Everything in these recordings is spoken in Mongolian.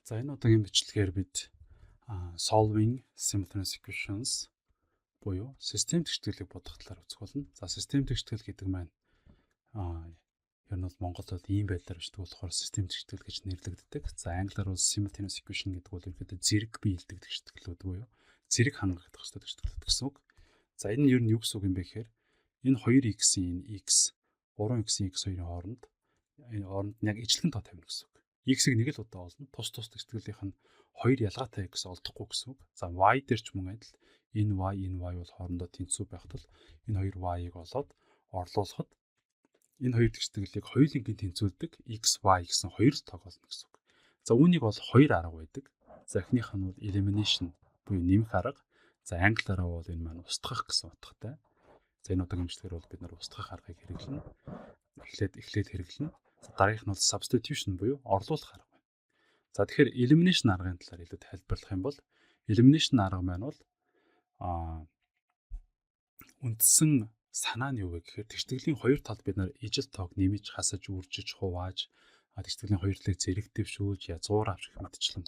За энэ удаагийн бичлэгээр бид solving simultaneous equations буюу систем тэгшгэлийг бодох талаар үзэх болно. За систем тэгшгэл гэдэг маань ер нь бол Монголд ийм байдлаар бичдэг болохоор систем тэгшгэл гэж нэрлэгддэг. За англиар бол simultaneous equation гэдэг бол ерөөдөө зэрэг биелдэг тэгшгэлүүд буюу зэрэг хангагдах ёстой тэгшгэлүүд гэсэн үг. За энэ нь ер нь юу гэсэн үг юм бэ гэхээр энэ 2x-ийн x 3x-ийн x2-ийн хооронд яг ижлэгэн тоо тавина гэсэн үг. X-ийг нэг л удаа олно. Тус тэгшгэлийнх нь хоёр ялгаатай x олдохгүй гэсэн үг. За y дээр ч мөн адил энэ y бол хоорондоо тэнцүү байх тул энэ хоёр y-ыг олоод орлуулахад энэ хоёр тэгшгэлийг хоёулангийн тэнцвүүлдэг x y гэсэн хоёр тог олно гэсэн үг. За үүнийг бол хоёр арга байдаг. За эхнийх нь бол elimination буюу нэмэх арга. За англиараа бол энэ маань устгах гэсэн утгатай. За энэ удаагийн бичлэгээр бол бид нар устгах аргыг хэрэглэнэ. Эхлээд хэрэглэнэ. Дараагийнх нь бол substitution буюу орлуулах арга байна. За тэгэхээр elimination аргын талаар илүү тайлбарлах юм бол elimination арга маань бол үндсэн санаа нь юу вэ гэхээр тэгштгэлийн хоёр талд бид нар ижил тоог нэмж хасаж үржиж хувааж тэгштгэлийн хоёр талыг зэрэг дэвшүүлж язгуур авч гэх мэтчлэн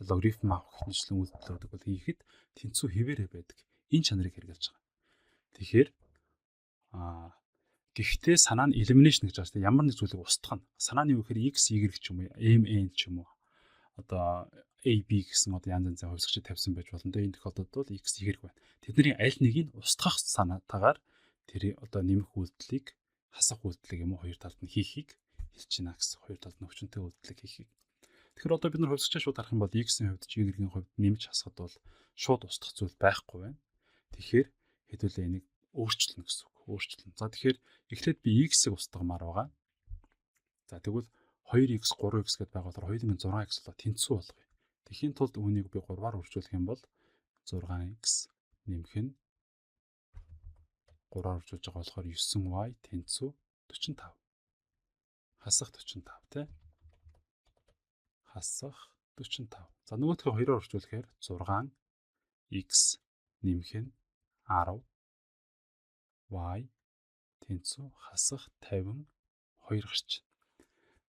логарифм авах мэтлэн үйлдэлүүд бол хийхэд тэнцүү хэвээрээ байдаг. Энэ чанарыг хэрэгжилж байгаа. Тэгэхээр гэхдээ санаа нь elimination гэж байна. Ямар нэг зүйлийг устгах нь. Санаа нь юу гэхээр x, y ч юм уу, m, n ч юм уу. Одоо a, b гэсэн янз янзын хувьсгчид тавьсан байж болно. Энэ тохиолдолд бол x, y байна. Тэдний аль нэгийг устгах санаатаагаар тэр одоо нэмэх үйлдэлийг, хасах үйлдэлийг юм уу хоёр талд нь хийхийг хэлж байна гэсэн. Хоёр талд нь өвчнөд үйлдэлийг хийхийг. Тэгэхээр одоо бид нар хувьсгчаа шууд харах юм бол x-ийн хувьд, y-ийн хувьд нэмж хасахад бол шууд устгах зүйл байхгүй байна. Тэгэхээр хэдүүлээ энийг өөрчлөнө гэсэн үг. Өөрчлөн. За тэгэхээр эхлээд би x-ийг устгамаар байгаа. За тэгвэл 2x 3x гэдээ байгаа болохоор хоёуланг нь 6x болоо тэнцүү болгоё. Тэхийн тулд үүнийг би 3-аар үржүүлэх юм бол 6x нэмэх нь 3-аар үржүүлж байгаа болохоор 9y тэнцүү 45. Хасах 45 тий. Хасах 45. За нөгөөдхөө 2-оор үржүүлэхээр 6x нэмэх нь 10 y тэнцүү хасах 50 2 гарч.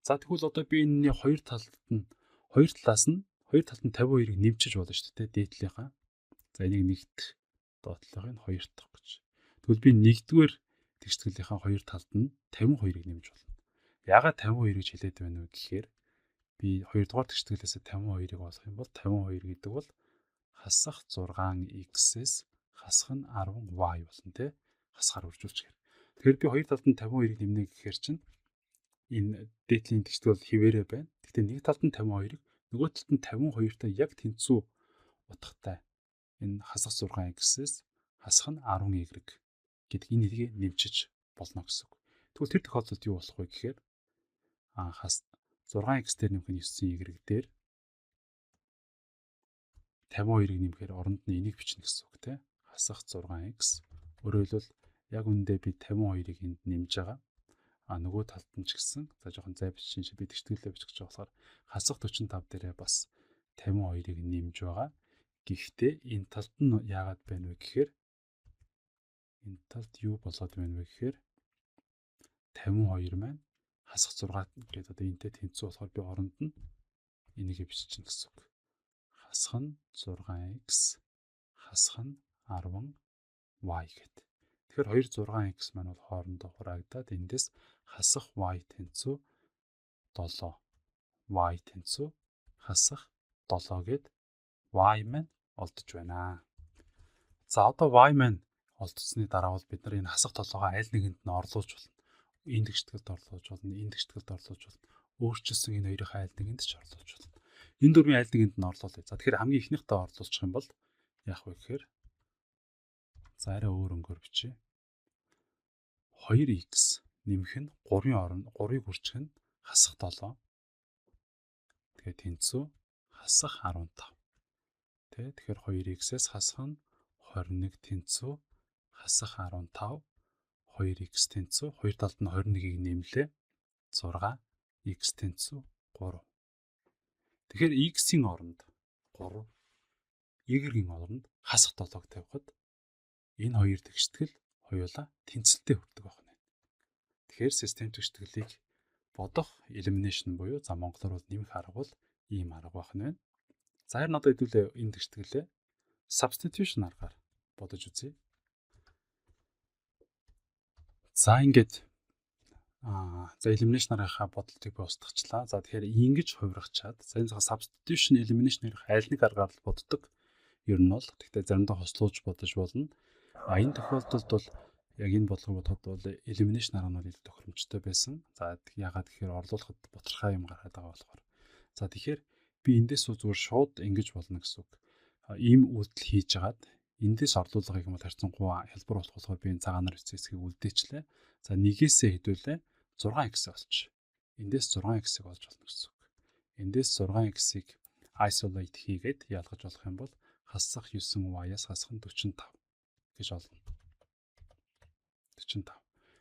За тэгвэл одоо би энэний хоёр талд нь 52-ыг нэмчиж болно шүү дээ дээдлийнхаа. За энийг нэгдэх доотлохыг 2 дахь гэж. Тэгвэл би нэгдүгээр тэгшгэлийнхаа хоёр талд нь 52-ыг нэмж болно. Яагаад 52 гэж хэлээд байна вэ гэхээр би 2 дугаар тэгшгэлээс 52-ыг олох юм бол 52 гэдэг бол хасах 6x-с хасах нь 10y болно тий. Хасгаар үржүүлчихээр. Тэгэхээр би хоёр талд нь 52-ыг нэмнэ гэхээр чинь энэ дээдлийн тэгшгэл хിവэрэ байна. Гэхдээ нэг талд нь 52-ыг, нөгөө талд нь 52-тай яг тэнцүү утгатай. Энэ хасах 6x-с хасах нь 10y гэдэг энэ нэрийг нэмчиж болно гэсэн үг. Тэгвэл тэр тохиолдолд юу болох вэ гэхээр 6x дээр нэмэх нь 9y дээр 52-ыг нэмэхээр оронд нь энийг бичнэ гэсэн үг тий. Хасах 6x. Өөрөөр хэлбэл яг үндэ би 52-ыг энд нэмж байгаа. Нөгөө талд нь ч гэсэн за жоохон зай бичсэн чи би тэгшгэлээ бичих гэж болохоор хасах 45 дээрээ бас 52-ыг нэмж байгаа. Гэхдээ энэ талд нь яагаад байна вэ гэхээр энэ талд юу болоод байна вэ гэхээр 52 маань хасах 6 гэдэг одоо энэтэй тэнцүү болохоор би оронд нь энийг бичиж чинь гэсэн үг. Хасах нь 6x хасах нь 10y гэдэг. Тэгэхээр 2 6x маань бол хоорондоо хураагдаад эндээс хасах y тэнцүү 7 y тэнцүү хасах 7 гэд y маань олдож байна. За одоо y маань олдсны дараа бол бид нар энэ хасах 7-гоо аль нэгэнд нь орлуулж болно. Энэ тэгшгэлд орлуулж болно, энэ тэгшгэлд орлуулж болно. Өөрчлөсөн энэ хоёрын аль нэгэнд ч орлуулж болно. Энэ дөрвийн аль нэгэнд нь орлуулъя. За тэгэхээр хамгийн ихнийхтэй орлуулчих юм бол яах вэ гэхээр за арай өөр өнгөөр бичье. 2x нэмэх нь 3-ыг үржих нь хасах 7. Тэгээд тэнцүү хасах 15. Тэгэхээр 2x-с хасах нь 21 тэнцүү хасах 15. 2x тэнцүү хоёр талд нь 21-ийг нэмлээ. 6x тэнцүү 3. Тэгэхээр x-ийн оронд 3, y-ийн оронд хасах 7-г тавихад энэ хоёр тэгштгэл хоёулаа тэнцэлтэй хүрдэг байна. Тэгэхээр систем тэгшгэлийг бодох elimination буюу за монголоор бол нэмэх арга бол ийм арга байх нь байна. За харин одоо хэдүүлээ энэ тэгшгэлээ substitution аргаар бодож үзье. За ингээд за elimination аргийнхаа бодлыг би устгачлаа. За тэгэхээр ингэж хувиргачаад за энэ substitution elimination-ийн аль нэг аргаар л боддог. Ер нь бол гэхдээ заримдаа хослуулж бодож болно. Энэ тохиолдолд бол яг энэ бодлогыг бодоход бол elimination арга нь илүү тохиромжтой байсан. За ягаад гэхээр орлуулахад бутархай юм гараад байгаа болохоор. За тэгэхээр би эндээс зүгээр шууд ингэж болно гэсэн үг. Ийм үйлдэл хийж агаад эндээс орлуулгыг юм бол харьцангуй хялбар болохоор би энэ цагаанаар бичсэн хэсгийг үлдээчлээ. За нэгээсээ хэдүүлээ 6x болчих. Эндээс 6x-ийг олж болно гэсэн үг. Эндээс 6x-ийг isolate хийгээд ялгаж болох юм бол хасах 9y-аас хасах нь 45 гэж олно. 45.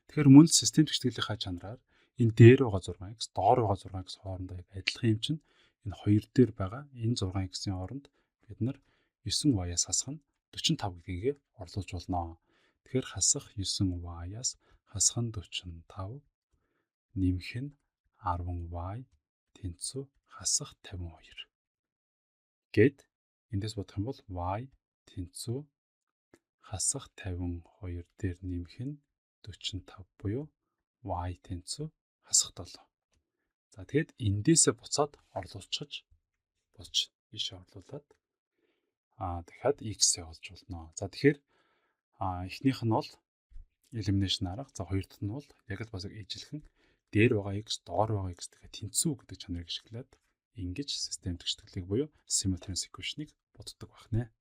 Тэгэхээр мөн л систем тэгшгэлийнхаа чанараар энэ дээр байгаа 6x, доор байгаа 6x хоорондоо яг адилхан юм чинь энэ хоёр дээр байгаа энэ 6x-ийн хооронд бид нар 9y-аас хасах нь 45 гэдгийг орлуулж болно. Тэгэхээр хасах 9y-аас хасах нь 45 нэмэх нь 10y тэнцүү хасах 52. Гэт эндээс бодох юм бол y тэнцүү хасах 52 дээр нэмэх нь 45 буюу y тэнцүү хасах 7. За тэгэд эндээсээ буцаад орлуулчих болж ийшээ орлуулад дахиад x-ээ олж болно. За тэгэхээр эхнийх нь бол elimination арга. За хоёр дахь нь бол яг л бас ижилхэн дээр байгаа x, доор байгаа x тэгэхээр тэнцүү гэдэг чанарыг ашиглаад ингэж систем тэгшгэлийг буюу simultaneous equation-ыг боддог байна.